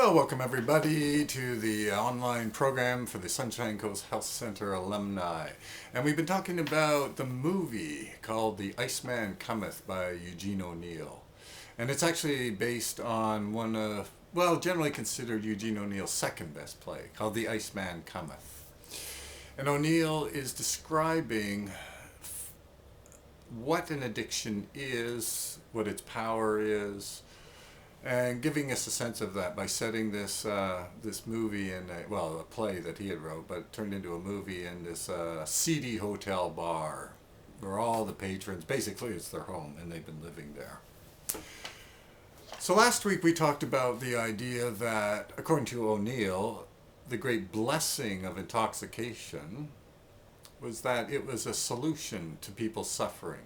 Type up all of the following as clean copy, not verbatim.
Well, welcome everybody to the online program for the Sunshine Coast Health Center alumni. And we've been talking about the movie called The Iceman Cometh by Eugene O'Neill. And it's actually based on one of, well, generally considered Eugene O'Neill's second best play called The Iceman Cometh. And O'Neill is describing what an addiction is, what its power is, and giving us a sense of that by setting this this movie in a play that he had wrote, but turned into a movie in this seedy hotel bar where all the patrons, basically it's their home and they've been living there. So last week we talked about the idea that, according to O'Neill, the great blessing of intoxication was that it was a solution to people's suffering.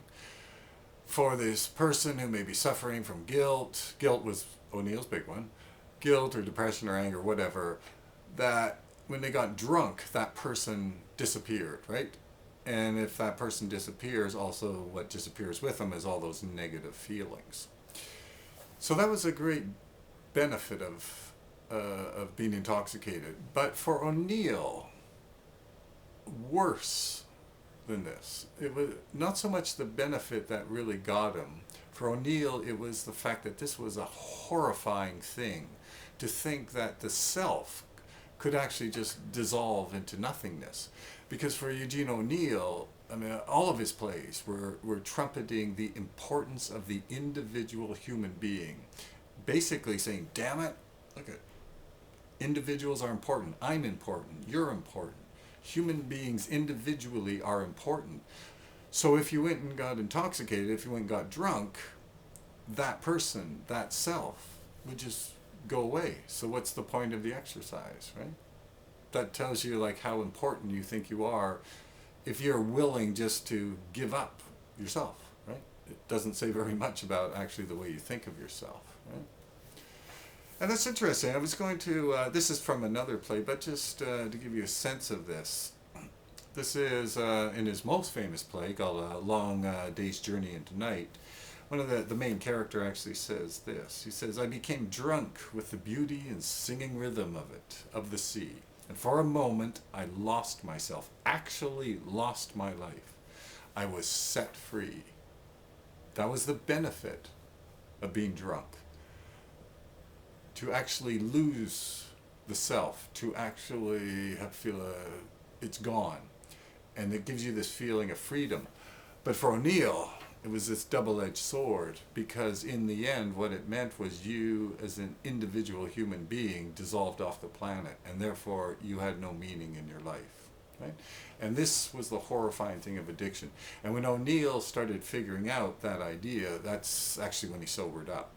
For this person who may be suffering from guilt was O'Neill's big one, guilt or depression or anger, whatever, that when they got drunk, that person disappeared, right? And if that person disappears, also what disappears with them is all those negative feelings. So that was a great benefit of being intoxicated. But for O'Neill, worse than this. It was not so much the benefit that really got him. For O'Neill, it was the fact that this was a horrifying thing, to think that the self could actually just dissolve into nothingness. Because for Eugene O'Neill, I mean, all of his plays were trumpeting the importance of the individual human being, basically saying, damn it, look at, individuals are important, I'm important, you're important. Human beings individually are important. So if you went and got intoxicated, if you went and got drunk, that person, that self, would just go away. So what's the point of the exercise, right? That tells you like how important you think you are if you're willing just to give up yourself, right? It doesn't say very much about actually the way you think of yourself, right? And that's interesting. I was going to, this is from another play, but just to give you a sense of this. This is in his most famous play called A Long Day's Journey into Night. One of the main character actually says this. He says, I became drunk with the beauty and singing rhythm of it, of the sea. And for a moment, I lost myself, actually lost my life. I was set free. That was the benefit of being drunk. To actually lose the self, to actually feel it's gone. And it gives you this feeling of freedom. But for O'Neill, it was this double-edged sword, because in the end, what it meant was you, as an individual human being, dissolved off the planet, and therefore you had no meaning in your life. Right? And this was the horrifying thing of addiction. And when O'Neill started figuring out that idea, that's actually when he sobered up.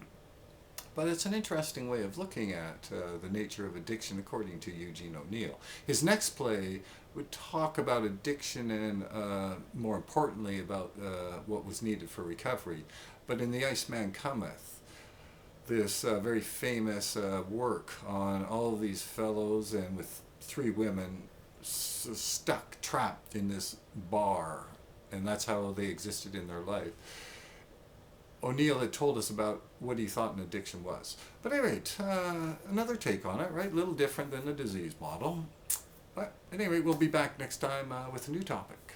But it's an interesting way of looking at the nature of addiction according to Eugene O'Neill. His next play would talk about addiction and more importantly about what was needed for recovery. But in The Iceman Cometh, this very famous work on all of these fellows and with three women stuck, trapped in this bar, and that's how they existed in their life. O'Neill had told us about what he thought an addiction was. But at any rate, another take on it, right? A little different than the disease model. But at any rate, we'll be back next time with a new topic.